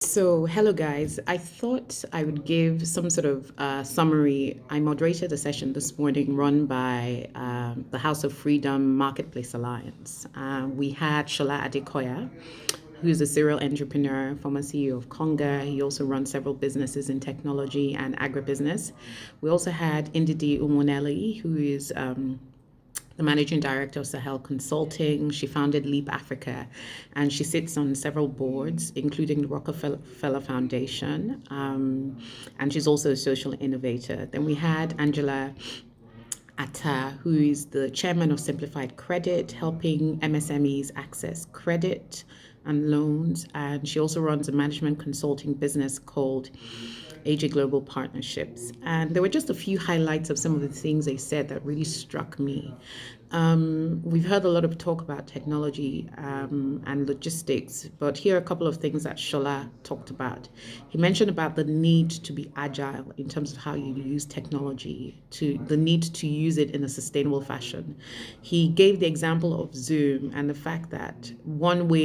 So, hello guys. I thought I would give some sort of summary. I moderated a session this morning run by the House of Freedom Marketplace Alliance. We had Sola Adekoya, who's a serial entrepreneur, former CEO of Conga. He also runs several businesses in technology and agribusiness. We also had Ndidi Nwuneli, who is the managing director of Sahel Consulting. She founded Leap Africa, and she sits on several boards, including the Rockefeller Foundation, and she's also a social innovator. Then we had Angela Attah, who is the chairman of Simplified Credit, helping MSMEs access credit and loans. And she also runs a management consulting business called AJ Global Partnerships. And there were just a few highlights of some of the things they said that really struck me. We've heard a lot of talk about technology and logistics, but here are a couple of things that Shola talked about. He mentioned about the need to be agile in terms of how you use technology, to the need to use it in a sustainable fashion. He gave the example of Zoom and the fact that one way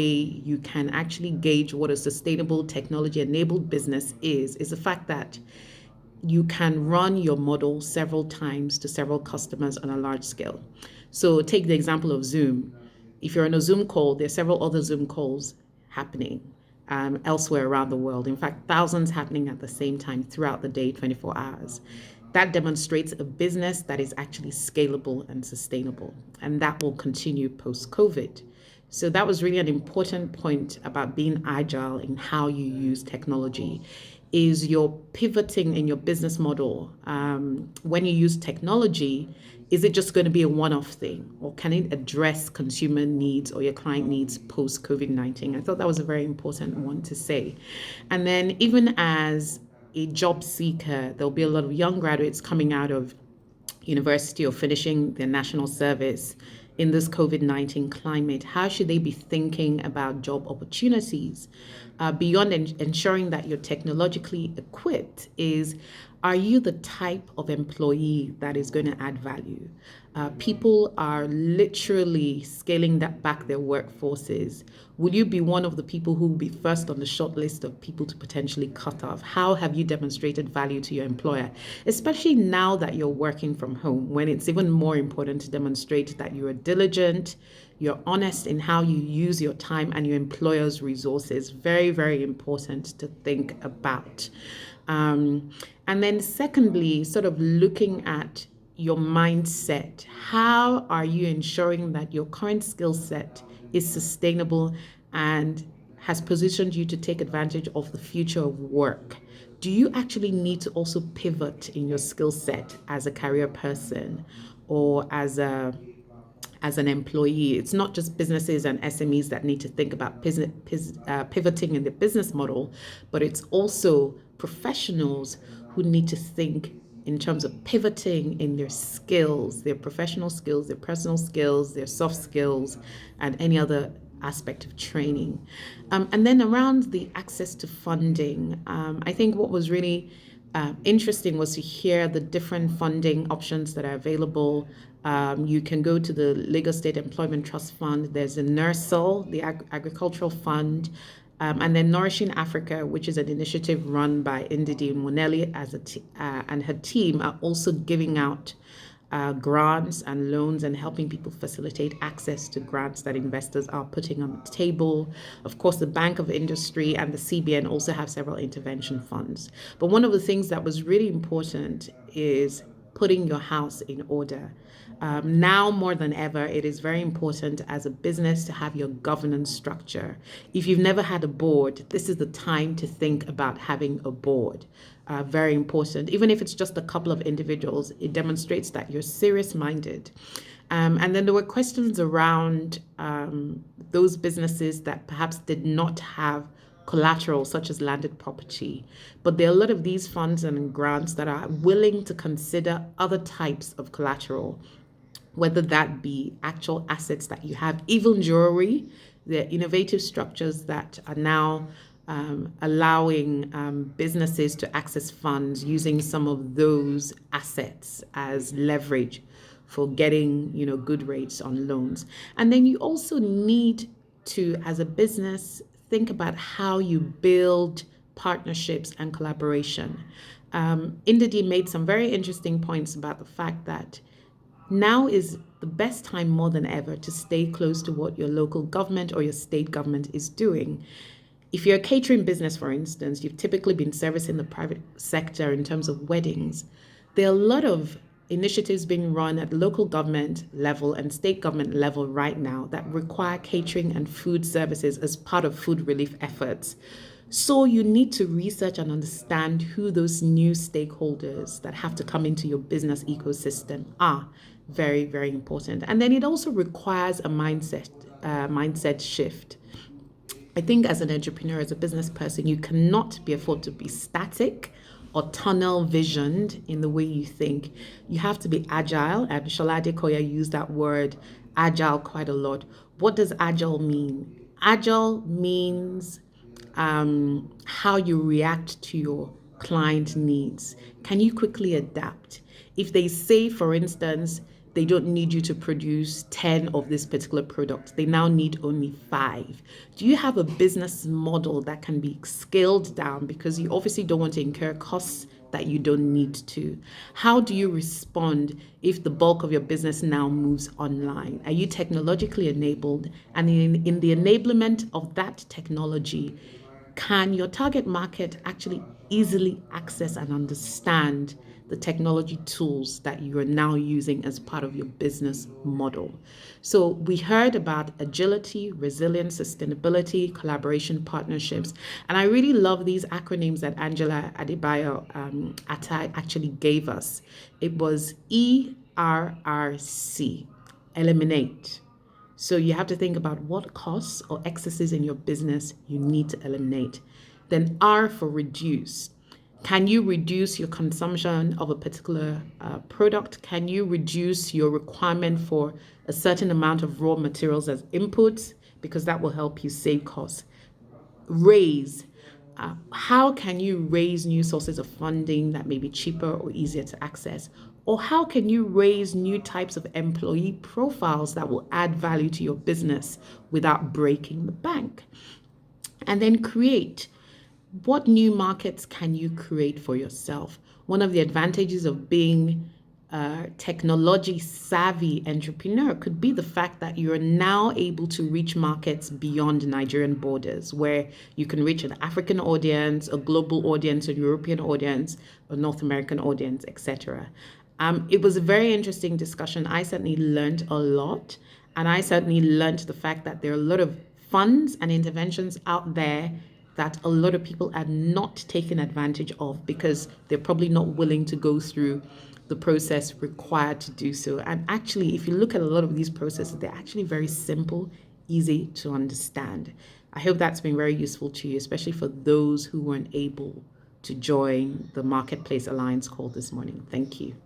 you can actually gauge what a sustainable technology-enabled business is the fact that you can run your model several times to several customers on a large scale. So take the example of Zoom. If you're on a Zoom call, there are several other Zoom calls happening elsewhere around the world. In fact, thousands happening at the same time throughout the day, 24 hours. That demonstrates a business that is actually scalable and sustainable, and that will continue post-COVID. So that was really an important point about being agile in how you use technology. Is your pivoting in your business model, when you use technology, is it just going to be a one-off thing, or can it address consumer needs or your client needs post-COVID-19? I thought that was a very important one to say. And then even as a job seeker, there'll be a lot of young graduates coming out of university or finishing their national service in this COVID-19 climate. How should they be thinking about job opportunities? Beyond ensuring that you're technologically equipped, are you the type of employee that is going to add value? People are literally scaling back their workforces. Will you be one of the people who will be first on the short list of people to potentially cut off? How have you demonstrated value to your employer, especially now that you're working from home, when it's even more important to demonstrate that you are diligent, you're honest in how you use your time and your employer's resources? Very, very important to think about. And then secondly, sort of looking at your mindset. How are you ensuring that your current skill set is sustainable and has positioned you to take advantage of the future of work? Do you actually need to also pivot in your skill set as a career person or as an employee? It's not just businesses and SMEs that need to think about pivoting in the business model, but it's also professionals who need to think in terms of pivoting in their skills, their professional skills, their personal skills, their soft skills, and any other aspect of training. And then around the access to funding, I think what was really interesting was to hear the different funding options that are available. You can go to the Lagos State Employment Trust Fund. There's the NERSAL, the Agricultural Fund, and then Nourishing Africa, which is an initiative run by Ndidi Nwuneli and her team, are also giving out grants and loans and helping people facilitate access to grants that investors are putting on the table. Of course, the Bank of Industry and the CBN also have several intervention funds. But one of the things that was really important is putting your house in order. Now more than ever, it is very important as a business to have your governance structure. If you've never had a board, this is the time to think about having a board. Very important. Even if it's just a couple of individuals, it demonstrates that you're serious-minded. And then there were questions around those businesses that perhaps did not have collateral, such as landed property. But there are a lot of these funds and grants that are willing to consider other types of collateral, whether that be actual assets that you have, even jewelry. The innovative structures that are now allowing businesses to access funds using some of those assets as leverage for getting, good rates on loans. And then you also need to, as a business, think about how you build partnerships and collaboration. Ndidi made some very interesting points about the fact that now is the best time more than ever to stay close to what your local government or your state government is doing. If you're a catering business, for instance, you've typically been servicing the private sector in terms of weddings. There are a lot of initiatives being run at local government level and state government level right now that require catering and food services as part of food relief efforts. So you need to research and understand who those new stakeholders that have to come into your business ecosystem are. Very, very important. And then it also requires a mindset shift. I think as an entrepreneur, as a business person, you cannot be afford to be static or tunnel visioned in the way you think. You have to be agile, and Sola Adekoya used that word agile quite a lot. What does agile mean? Agile means how you react to your client needs. Can you quickly adapt? If they say, for instance, they don't need you to produce 10 of this particular product, they now need only 5. Do you have a business model that can be scaled down because you obviously don't want to incur costs that you don't need to? How do you respond if the bulk of your business now moves online? Are you technologically enabled? And in the enablement of that technology, can your target market actually easily access and understand the technology tools that you are now using as part of your business model? So we heard about agility, resilience, sustainability, collaboration, partnerships. And I really love these acronyms that Angela Adebayo Attah actually gave us. It was ERRC, eliminate. So you have to think about what costs or excesses in your business you need to eliminate. Then R for reduce. Can you reduce your consumption of a particular product? Can you reduce your requirement for a certain amount of raw materials as inputs? Because that will help you save costs. Raise. How can you raise new sources of funding that may be cheaper or easier to access? Or how can you raise new types of employee profiles that will add value to your business without breaking the bank? And then create. What new markets can you create for yourself? One of the advantages of being a technology savvy entrepreneur could be the fact that you're now able to reach markets beyond Nigerian borders, where you can reach an African audience, a global audience, a European audience, a North American audience, etc. It was a very interesting discussion. I certainly learned a lot, and I certainly learned the fact that there are a lot of funds and interventions out there that a lot of people are not taking advantage of because they're probably not willing to go through the process required to do so. And actually, if you look at a lot of these processes, they're actually very simple, easy to understand. I hope that's been very useful to you, especially for those who weren't able to join the Marketplace Alliance call this morning. Thank you.